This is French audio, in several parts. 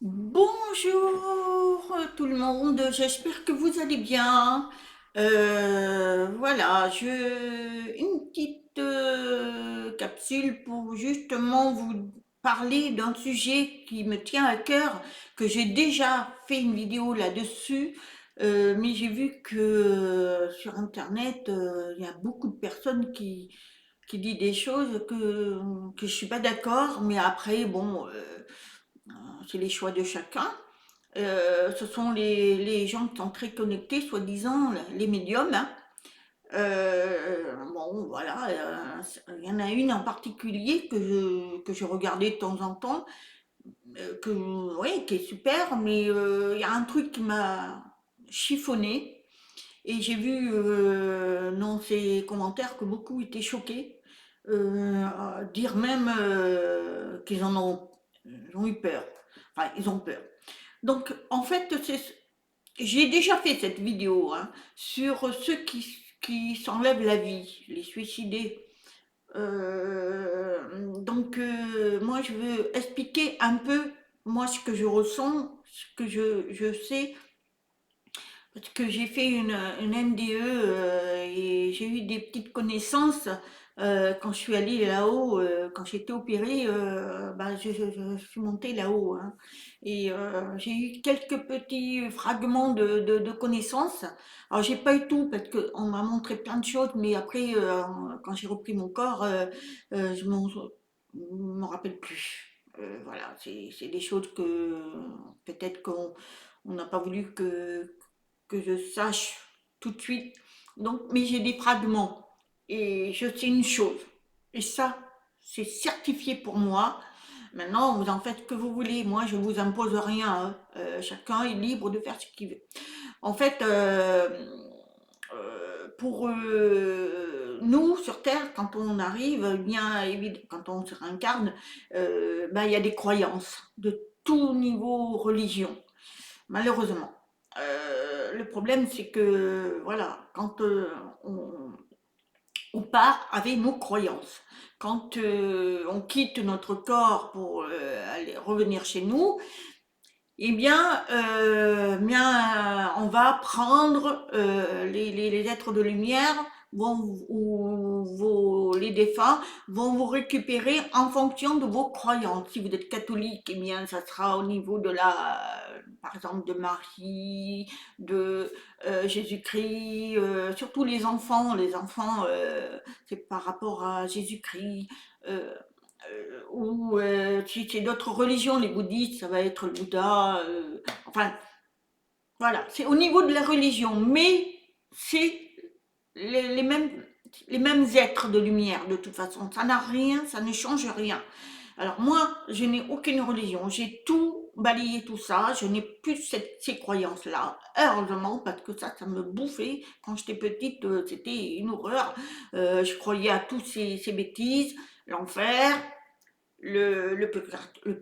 Bonjour tout le monde, j'espère que vous allez bien. Voilà, une petite capsule pour justement vous parler d'un sujet qui me tient à cœur, que j'ai déjà fait une vidéo là-dessus, mais j'ai vu que sur Internet, il y a beaucoup de personnes qui disent des choses que je suis pas d'accord, mais après, bon, c'est les choix de chacun. Ce sont les gens qui sont très connectés, soi-disant, les médiums, hein. Bon, voilà, il y en a une en particulier que je regardais de temps en temps, oui, qui est super, mais il y a un truc qui m'a chiffonné. Et j'ai vu dans ses commentaires que beaucoup étaient choqués, dire même qu'ils ils ont eu peur. Enfin, ils ont peur. Donc, en fait, j'ai déjà fait cette vidéo, hein, sur ceux qui s'enlèvent la vie, les suicidés. Donc, moi, je veux expliquer un peu, moi, ce que je ressens, ce que je sais, parce que j'ai fait une NDE et j'ai eu des petites connaissances quand je suis allée là-haut, quand j'étais opérée, bah, je suis montée là-haut, hein. Et j'ai eu quelques petits fragments de connaissances. Alors j'ai pas eu tout parce qu'on m'a montré plein de choses, mais après, quand j'ai repris mon corps, je m'en rappelle plus. Voilà, c'est des choses que peut-être on n'a pas voulu que je sache tout de suite. Donc, mais j'ai des fragments et je sais une chose. Et ça, c'est certifié pour moi. Maintenant, vous en faites que vous voulez. Moi, je vous impose rien, hein. Chacun est libre de faire ce qu'il veut. En fait, pour nous sur Terre, quand on arrive, eh bien quand on se réincarne, ben, il y a des croyances de tout niveau religion, malheureusement. Le problème, c'est que, voilà, quand on part avec nos croyances, quand on quitte notre corps pour revenir chez nous, eh bien, on va prendre les êtres de lumière les défunts vont vous récupérer en fonction de vos croyances. Si vous êtes catholique, eh bien, ça sera au niveau par exemple, de Marie, de Jésus-Christ, surtout les enfants, c'est par rapport à Jésus-Christ. Euh, ou si c'est d'autres religions, les bouddhistes, ça va être le Bouddha. Enfin, voilà, c'est au niveau de la religion, mais c'est les mêmes, les mêmes êtres de lumière de toute façon. Ça n'a rien, ça ne change rien. Alors moi, je n'ai aucune religion, j'ai tout balayé tout ça, je n'ai plus ces croyances-là, heureusement, parce que ça me bouffait. Quand j'étais petite, c'était une horreur. Je croyais à toutes ces bêtises, l'enfer, le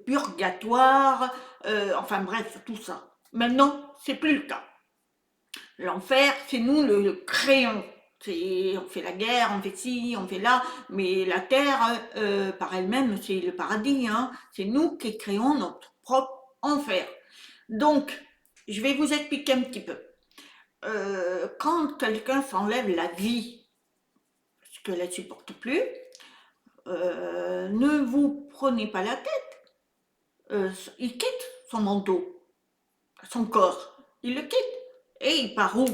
purgatoire, enfin bref, tout ça. Maintenant, c'est plus le cas. L'enfer, c'est nous le créons. On fait la guerre, on fait ci, on fait là, mais la terre, par elle-même, c'est le paradis, hein. C'est nous qui créons notre propre enfer. Donc, je vais vous expliquer un petit peu. Quand quelqu'un s'enlève la vie, parce qu'elle ne supporte plus, ne vous prenez pas la tête. Il quitte son manteau, son corps, il le quitte. Et il part où?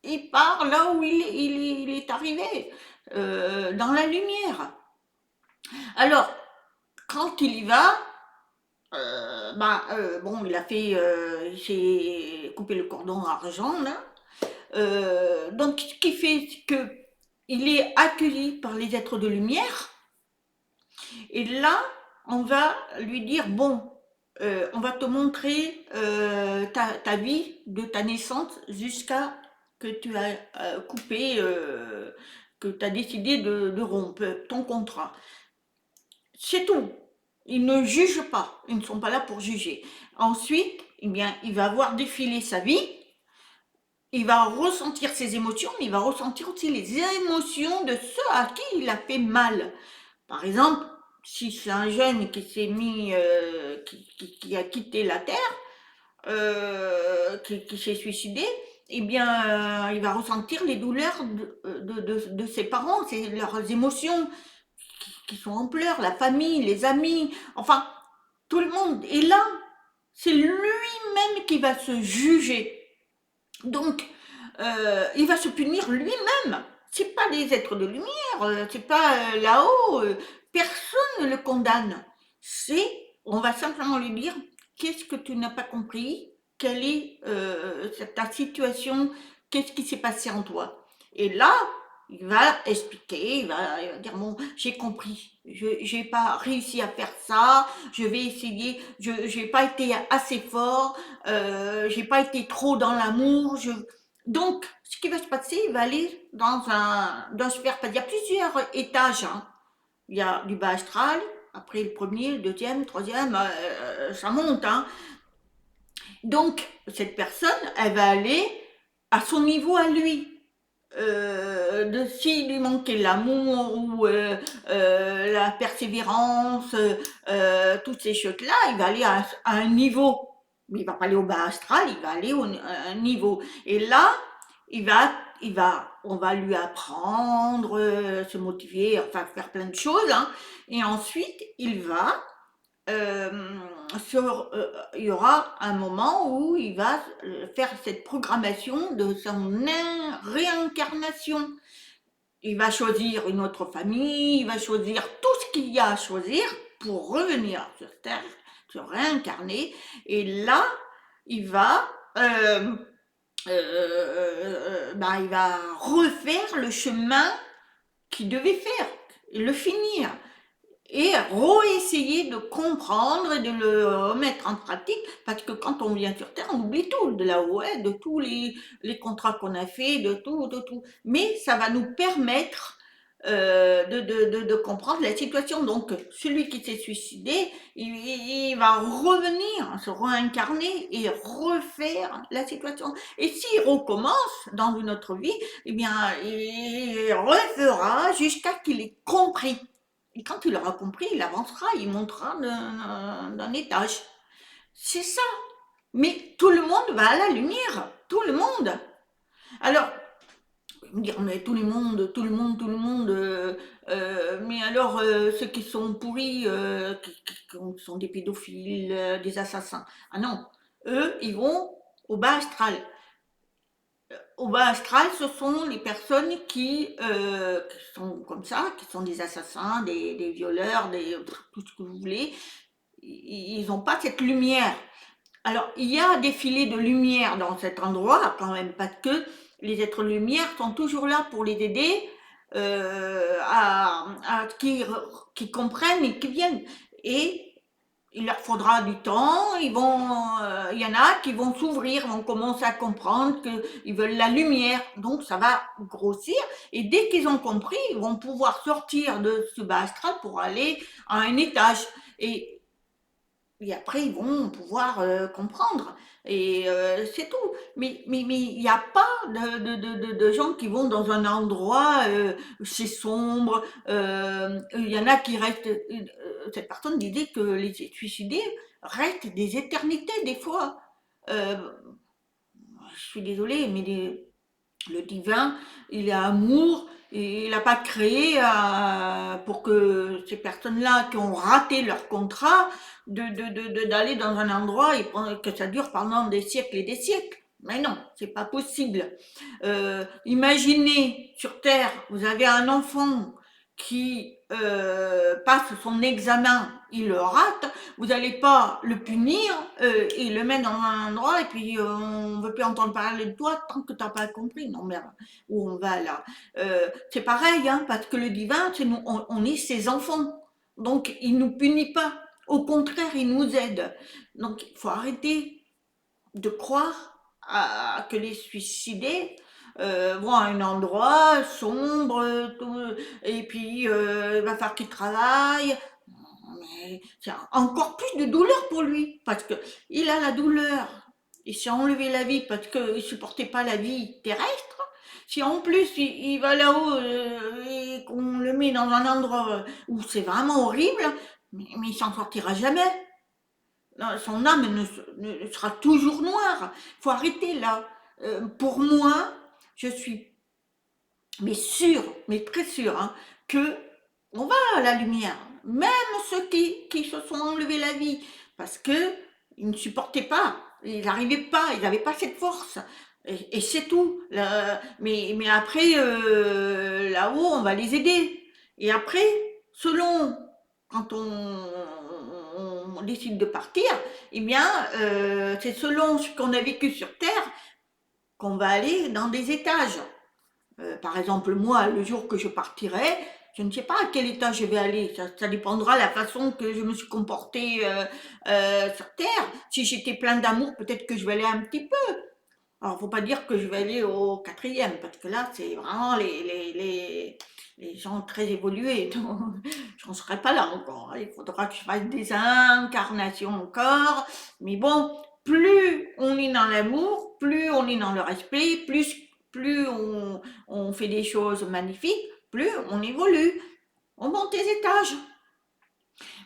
Il part là où il est arrivé, dans la lumière. Alors, quand il y va, bon, il s'est coupé le cordon argent, là. Donc, ce qui fait que il est accueilli par les êtres de lumière. Et là, on va lui dire, bon, on va te montrer ta vie de ta naissance jusqu'à que tu as coupé, que tu as décidé de rompre ton contrat. C'est tout. Ils ne jugent pas. Ils ne sont pas là pour juger. Ensuite, eh bien, il va voir défiler sa vie. Il va ressentir ses émotions, mais il va ressentir aussi les émotions de ceux à qui il a fait mal. Par exemple, si c'est un jeune qui s'est mis, qui a quitté la Terre, qui s'est suicidé, eh bien, il va ressentir les douleurs de ses parents, c'est leurs émotions qui sont en pleurs, la famille, les amis, enfin, tout le monde. Et là, c'est lui-même qui va se juger. Donc, il va se punir lui-même. C'est pas des êtres de lumière, c'est pas là-haut, personne ne le condamne. C'est, on va simplement lui dire, qu'est-ce que tu n'as pas compris? Quelle est ta situation? Qu'est-ce qui s'est passé en toi? Et là, il va expliquer, il va dire, bon, j'ai compris, je n'ai pas réussi à faire ça, je vais essayer, je n'ai pas été assez fort, j'ai pas été trop dans l'amour. Donc, ce qui va se passer, il va aller dans sphère. Il y a plusieurs étages, hein. Il y a du bas astral, après le premier, le deuxième, le troisième, ça monte, hein. Donc, cette personne, elle va aller à son niveau à lui. S'il lui manquait l'amour ou la persévérance, toutes ces choses-là, il va aller à un niveau. Mais il va pas aller au bas astral, il va aller à un niveau. Et là, il va, on va lui apprendre, se motiver, enfin faire plein de choses, hein. Et ensuite, il va il y aura un moment où il va faire cette programmation de son réincarnation. Il va choisir une autre famille, il va choisir tout ce qu'il y a à choisir pour revenir sur Terre, se réincarner. Et là, il va, il va refaire le chemin qu'il devait faire, le finir et réessayer de comprendre et de le remettre en pratique, parce que quand on vient sur Terre, on oublie tout, de là-haut, de tous les contrats qu'on a fait, de tout, de tout. Mais ça va nous permettre de comprendre la situation. Donc, celui qui s'est suicidé, il va revenir, se réincarner et refaire la situation. Et s'il recommence dans une autre vie, eh bien, il refera jusqu'à qu'il ait compris. Et quand il aura compris, il avancera, il montera d'un étage. C'est ça. Mais tout le monde va à la lumière. Tout le monde. Alors, vous me dire, mais tout le monde. Mais alors, ceux qui sont pourris, qui sont des pédophiles, des assassins. Ah non. Eux, ils vont au bas astral. Au bas astral, ce sont les personnes qui sont comme ça, qui sont des assassins, des violeurs, tout ce que vous voulez. Ils n'ont pas cette lumière. Alors, il y a des filets de lumière dans cet endroit, quand même, parce que les êtres lumière sont toujours là pour les aider à qu'ils comprennent et qu'ils viennent. Et il leur faudra du temps, il y en a qui vont s'ouvrir, vont commencer à comprendre qu'ils veulent la lumière, donc ça va grossir, et dès qu'ils ont compris, ils vont pouvoir sortir de ce bas astral pour aller à un étage, et après ils vont pouvoir comprendre, et c'est tout. Mais il n'y a pas de gens qui vont dans un endroit, c'est sombre, il y en a qui restent, cette personne disait que les suicidés restent des éternités des fois. Euh, je suis désolée, mais le divin, il est amour, et il n'a pas créé pour que ces personnes-là qui ont raté leur contrat, d'aller dans un endroit et que ça dure pendant des siècles et des siècles. Mais non, c'est pas possible. Imaginez sur Terre, vous avez un enfant qui passe son examen, il le rate, vous n'allez pas le punir et le mettre dans un endroit et puis on ne veut plus entendre parler de toi tant que tu n'as pas compris. Non, mais où on va là? C'est pareil, hein, parce que le divin, c'est nous, on est ses enfants. Donc, il ne nous punit pas. Au contraire, il nous aide. Donc, il faut arrêter de croire que les suicidés vont à un endroit sombre, et puis il va falloir qu'ils travaillent. Mais c'est encore plus de douleur pour lui, parce que il a la douleur. Il s'est enlevé la vie parce qu'il ne supportait pas la vie terrestre. Si en plus il va là-haut et qu'on le met dans un endroit où c'est vraiment horrible, mais il s'en sortira jamais. Non, son âme sera toujours noire. Faut arrêter là. Pour moi, je suis mais sûre, mais très sûre, hein, que on va à la lumière. Même ceux qui se sont enlevés la vie parce que ils ne supportaient pas, ils n'arrivaient pas, ils n'avaient pas cette force. Et c'est tout. Mais après, là-haut, on va les aider. Et après, selon quand on décide de partir, eh bien, c'est selon ce qu'on a vécu sur Terre qu'on va aller dans des étages. Par exemple, moi, le jour que je partirai, je ne sais pas à quel étage je vais aller. Ça dépendra de la façon que je me suis comportée sur Terre. Si j'étais plein d'amour, peut-être que je vais aller un petit peu. Alors, faut pas dire que je vais aller au quatrième, parce que là, c'est vraiment les gens très évolués. Donc, je n'en serai pas là encore, hein. Il faudra que je fasse des incarnations encore. Mais bon, plus on est dans l'amour, plus on est dans le respect, plus on fait des choses magnifiques, plus on évolue. On monte les étages.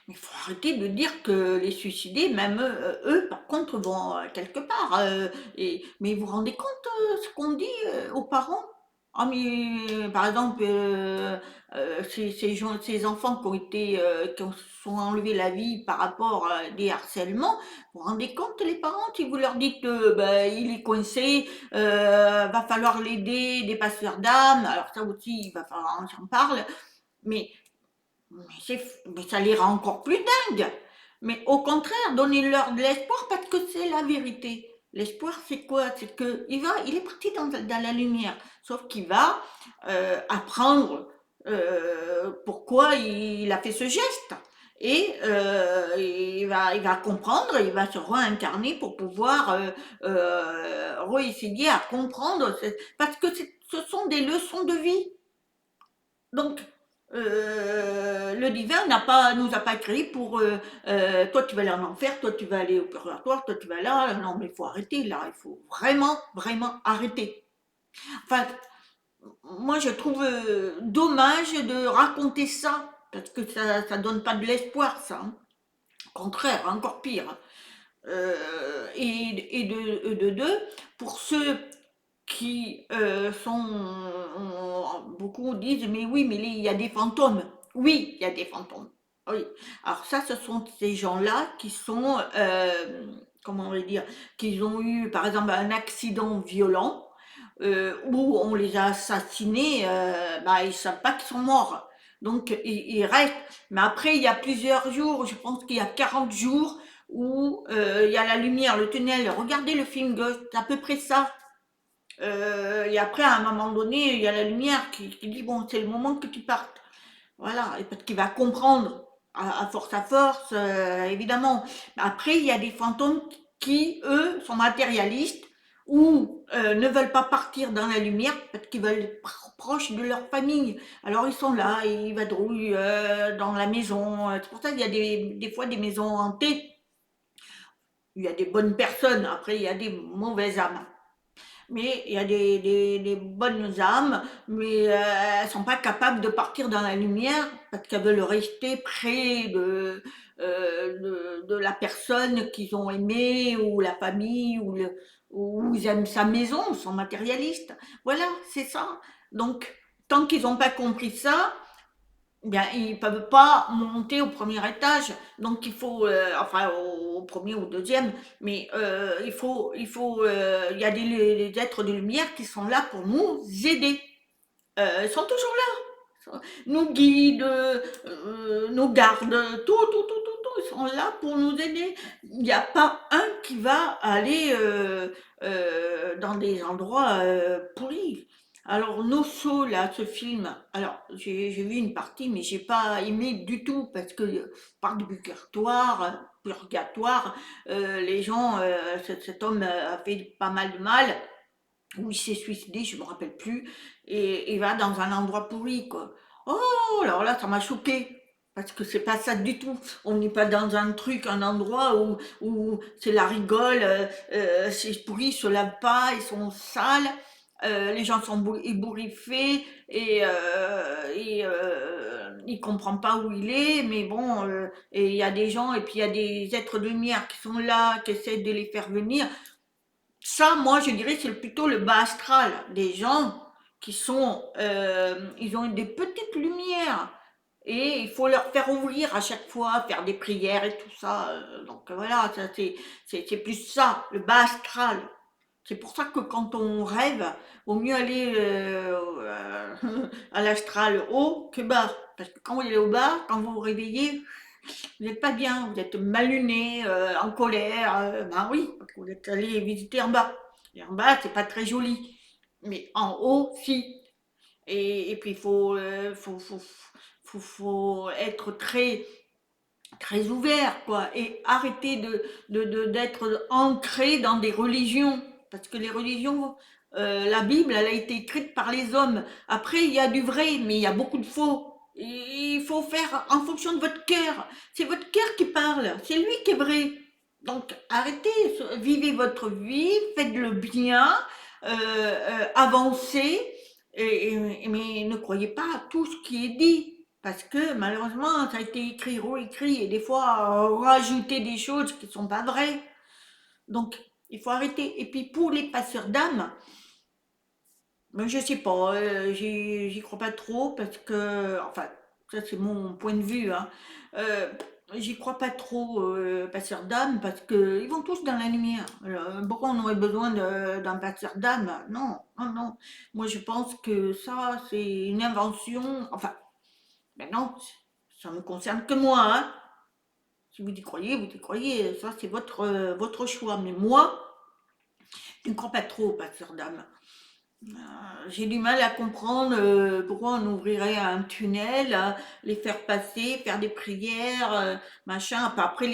Mais il faut arrêter de dire que les suicidés, même eux, par contre, vont quelque part. Mais vous vous rendez compte ce qu'on dit aux parents? Ah, mais par exemple, ces enfants qui sont enlevés la vie par rapport à des harcèlements, vous vous rendez compte, les parents, si vous leur dites ben, il est coincé, va falloir l'aider, des passeurs d'âme, alors ça aussi, il va falloir qu'on s'en parle, mais mais ça les rend encore plus dingues. Mais au contraire, donnez-leur de l'espoir parce que c'est la vérité. L'espoir, c'est quoi? C'est que il est parti dans la lumière, sauf qu'il va apprendre pourquoi il a fait ce geste. Et il va comprendre, il va se réincarner pour pouvoir réessayer à comprendre, parce que ce sont des leçons de vie. Donc, le divin nous a pas créé pour toi tu vas aller en enfer, toi tu vas aller au purgatoire, toi tu vas là. Non, mais il faut arrêter là, il faut vraiment, vraiment arrêter. Enfin, moi je trouve dommage de raconter ça, parce que ça donne pas de l'espoir, ça, hein. Au contraire, encore pire. Et de deux, pour ceux qui beaucoup disent, mais oui, mais il y a des fantômes. Oui, il y a des fantômes. Oui. Alors ça, ce sont ces gens-là qui sont, comment on va dire, qui ont eu, par exemple, un accident violent où on les a assassinés, bah, ils ne savent pas qu'ils sont morts. Donc, ils restent. Mais après, il y a plusieurs jours, je pense qu'il y a 40 jours, où il y a la lumière, le tunnel. Regardez le film Ghost, c'est à peu près ça. Et après, à un moment donné, il y a la lumière qui dit, bon, c'est le moment que tu partes. Voilà, et peut-être qu'il va comprendre à force, évidemment. Mais après, il y a des fantômes qui, eux, sont matérialistes ou ne veulent pas partir dans la lumière parce qu'ils veulent être proches de leur famille. Alors ils sont là, ils vadrouillent dans la maison. C'est pour ça qu'il y a des fois des maisons hantées. Il y a des bonnes personnes, après il y a des mauvaises âmes. Mais il y a des bonnes âmes, mais elles sont pas capables de partir dans la lumière parce qu'elles veulent rester près de la personne qu'ils ont aimée ou la famille ou ils aiment sa maison, ils sont matérialistes. Voilà, c'est ça. Donc, tant qu'ils n'ont pas compris ça, bien, ils peuvent pas monter au premier étage, donc il faut, enfin au premier ou au deuxième, mais il y a les êtres de lumière qui sont là pour nous aider. Ils sont toujours là, nous guident, nous gardent, tout, ils sont là pour nous aider. Il n'y a pas un qui va aller dans des endroits pourris. Alors, Nosso, là, ce film, alors j'ai vu une partie, mais j'ai pas aimé du tout parce que parle de purgatoire, les gens, cet homme a fait pas mal de mal, ou il s'est suicidé, je me rappelle plus, et il va dans un endroit pourri, quoi. Oh, alors là, ça m'a choqué. Parce que c'est pas ça du tout. On n'est pas dans un truc, un endroit où c'est la rigole, c'est pourri, ils se lavent pas, ils sont sales. les gens sont ébouriffés et il comprend pas où il est, mais bon, et il y a des gens, et puis il y a des êtres de lumière qui sont là, qui essaient de les faire venir. Ça, moi, je dirais, c'est plutôt le bas astral, des gens qui sont, ils ont des petites lumières et il faut leur faire ouvrir à chaque fois, faire des prières et tout ça. Donc voilà, ça, c'est plus ça, le bas astral. C'est pour ça que quand on rêve, vaut mieux aller à l'astral haut que bas. Parce que quand vous allez au bas, quand vous vous réveillez, vous n'êtes pas bien, vous êtes mal luné, en colère. Ben oui, parce que vous êtes allé visiter en bas. Et en bas, c'est pas très joli. Mais en haut, si. Et puis, il faut être très, très ouvert, quoi. Et arrêter d'être ancré dans des religions. Parce que les religions, la Bible, elle a été écrite par les hommes. Après, il y a du vrai, mais il y a beaucoup de faux. Il faut faire en fonction de votre cœur. C'est votre cœur qui parle. C'est lui qui est vrai. Donc, arrêtez, vivez votre vie, faites le bien, avancez, mais ne croyez pas à tout ce qui est dit. Parce que malheureusement, ça a été écrit, réécrit, et des fois, rajouter des choses qui ne sont pas vraies. Donc, il faut arrêter. Et puis, pour les passeurs d'âme, ben, je sais pas, j'y crois pas trop parce que, enfin, ça c'est mon point de vue, hein. Euh, J'y crois pas trop, passeurs d'âme, parce que ils vont tous dans la lumière. Pourquoi on aurait besoin d'un passeur d'âme? Non, non, non. Moi, je pense que ça, c'est une invention. Enfin, ben non, ça ne me concerne que moi, hein. Si vous y croyez, vous y croyez. Ça, c'est votre choix. Mais moi, je ne crois pas trop aux passeurs d'âme. J'ai du mal à comprendre pourquoi on ouvrirait un tunnel, les faire passer, faire des prières, machin. Après,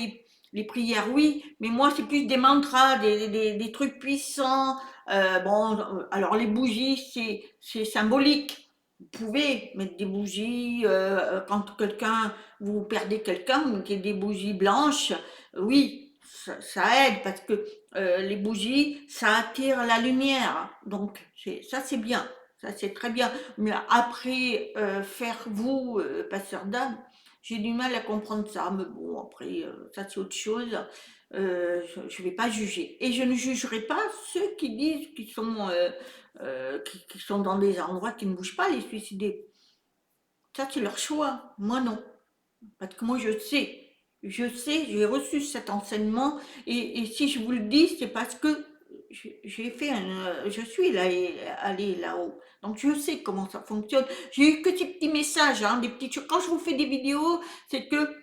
les prières, oui, mais moi, c'est plus des mantras, des trucs puissants. Bon, alors les bougies, c'est symbolique. Vous pouvez mettre des bougies quand vous perdez quelqu'un, vous mettez des bougies blanches. Oui, ça aide parce que les bougies, ça attire la lumière. Donc, ça, c'est bien. Ça, c'est très bien. Mais après, faire vous, passeur d'âme, j'ai du mal à comprendre ça. Mais bon, après, ça, c'est autre chose. Je ne vais pas juger. Et je ne jugerai pas ceux qui disent qu'ils sont dans des endroits qui ne bougent pas, les suicidés. Ça, c'est leur choix. Moi, non. Parce que moi, je sais, j'ai reçu cet enseignement, et si je vous le dis, c'est parce que je suis là, allée là-haut. Donc, je sais comment ça fonctionne. J'ai eu que ces petits messages, hein, des petits trucs. Quand je vous fais des vidéos, c'est que,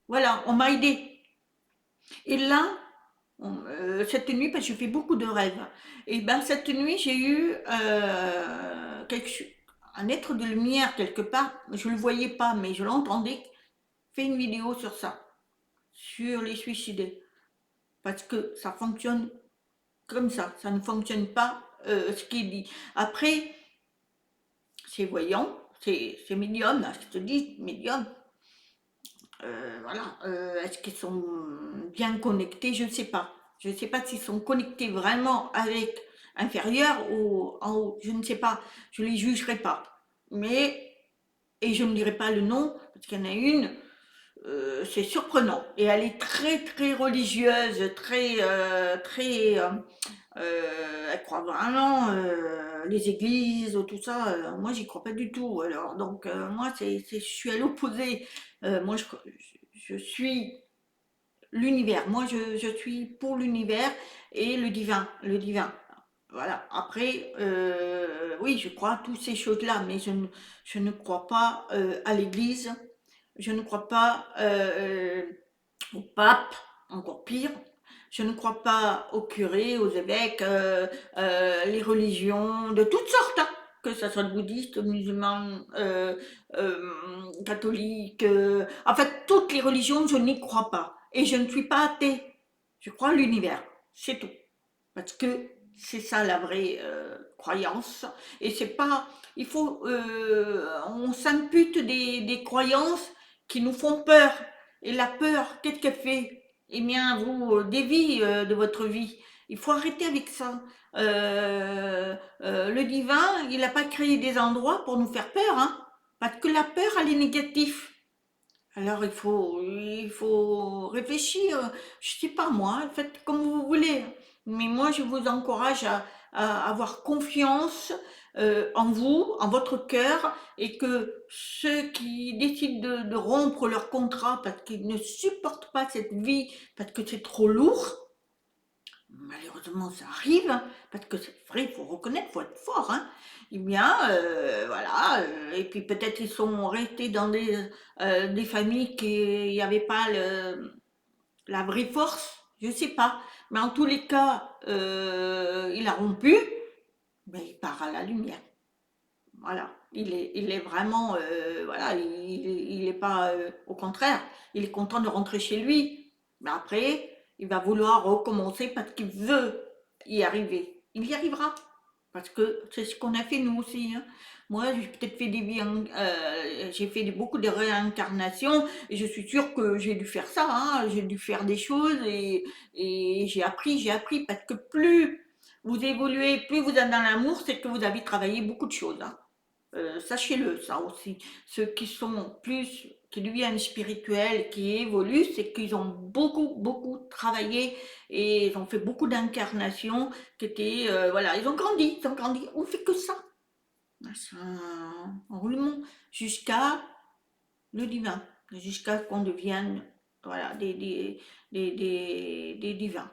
voilà, on m'a aidé. Et là, cette nuit, parce que je fais beaucoup de rêves, et ben cette nuit, j'ai eu un être de lumière quelque part. Je ne le voyais pas, mais je l'entendais. Fait une vidéo sur ça, sur les suicidés, parce que ça fonctionne comme ça ne fonctionne pas ce qui est dit. Après, c'est voyant, c'est médium, là, je te dis, médium. Voilà, est-ce qu'ils sont bien connectés? Je ne sais pas. Je ne sais pas s'ils sont connectés vraiment avec inférieur ou en haut. Je ne sais pas. Je ne les jugerai pas. Mais, et je ne dirai pas le nom, parce qu'il y en a une, c'est surprenant. Et elle est très, très religieuse, très, très. Elle croit vraiment les églises, tout ça. Moi, j'y crois pas du tout. Alors, donc, moi, je suis à l'opposé. Moi, je suis l'univers. Moi, je suis pour l'univers et le divin. Le divin. Voilà. Après, oui, je crois à toutes ces choses-là, mais je ne crois pas à l'église. Je ne crois pas au pape, encore pire. Je ne crois pas aux curés, aux évêques, les religions de toutes sortes, hein, que ce soit bouddhiste, musulman, catholique, en fait, toutes les religions, je n'y crois pas. Et je ne suis pas athée. Je crois à l'univers, c'est tout. Parce que c'est ça la vraie croyance. Et c'est pas. On s'impute des croyances qui nous font peur. Et la peur, qu'est-ce qu'elle fait? Eh bien, vous dévie de votre vie. Il faut arrêter avec ça. Le divin, il n'a pas créé des endroits pour nous faire peur, hein, parce que la peur, elle est négative. Alors il faut réfléchir, je sais pas moi, faites comme vous voulez. Mais moi, je vous encourage à avoir confiance en vous, en votre cœur, et que ceux qui décident de rompre leur contrat parce qu'ils ne supportent pas cette vie, parce que c'est trop lourd, malheureusement ça arrive, hein, parce que c'est vrai, il faut reconnaître, il faut être fort, hein. Eh bien, voilà, et puis peut-être ils sont restés dans des familles qui n'y avait pas la vraie force, je sais pas. Mais en tous les cas, il a rompu, ben, il part à la lumière. Voilà, il est vraiment, voilà, il est pas, au contraire, il est content de rentrer chez lui. Mais après, il va vouloir recommencer parce qu'il veut y arriver. Il y arrivera. Parce que c'est ce qu'on a fait nous aussi, hein. Moi, j'ai peut-être fait des vies, j'ai fait beaucoup de réincarnations et je suis sûre que j'ai dû faire ça, hein. J'ai dû faire des choses et j'ai appris parce que plus vous évoluez, plus vous êtes dans l'amour, c'est que vous avez travaillé beaucoup de choses, hein. Sachez-le, ça aussi. Ceux qui sont plus, qui deviennent spirituels, qui évoluent, c'est qu'ils ont beaucoup, beaucoup travaillé et ils ont fait beaucoup d'incarnations qui étaient, voilà, ils ont grandi. On fait que ça. C'est un roulement jusqu'à le divin, jusqu'à ce qu'on devienne, voilà, des divins.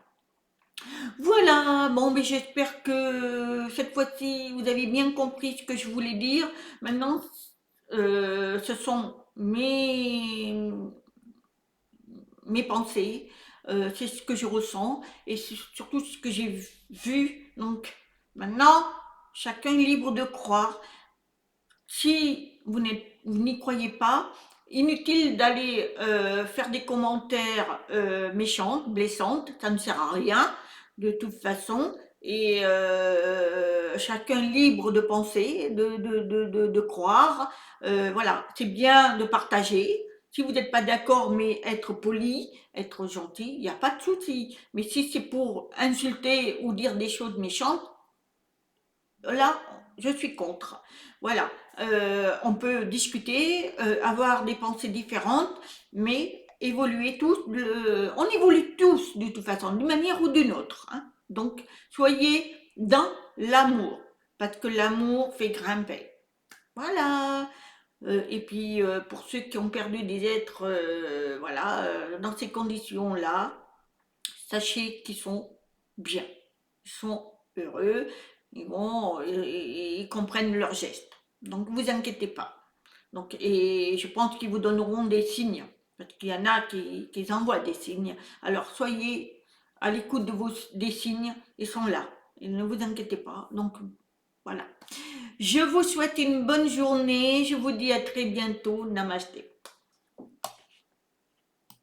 Voilà, bon, mais j'espère que cette fois-ci, vous avez bien compris ce que je voulais dire. Maintenant, ce sont mes pensées, c'est ce que je ressens et c'est surtout ce que j'ai vu. Donc, maintenant, chacun est libre de croire. Si vous n'y croyez pas, inutile d'aller faire des commentaires méchants, blessantes, ça ne sert à rien de toute façon. Et chacun libre de penser, de croire. Voilà, c'est bien de partager. Si vous n'êtes pas d'accord, mais être poli, être gentil, il n'y a pas de souci. Mais si c'est pour insulter ou dire des choses méchantes, là, je suis contre. Voilà, on peut discuter, avoir des pensées différentes, mais évoluer tous, on évolue tous de toute façon, d'une manière ou d'une autre, hein. Donc, soyez dans l'amour, parce que l'amour fait grimper. Voilà. Et puis, pour ceux qui ont perdu des êtres, voilà, dans ces conditions-là, sachez qu'ils sont bien, ils sont heureux, ils comprennent leurs gestes. Donc vous inquiétez pas. Donc, et je pense qu'ils vous donneront des signes, parce qu'il y en a qui envoient des signes. Alors soyez à l'écoute des signes, ils sont là. Et ne vous inquiétez pas. Donc voilà. Je vous souhaite une bonne journée. Je vous dis à très bientôt. Namasté.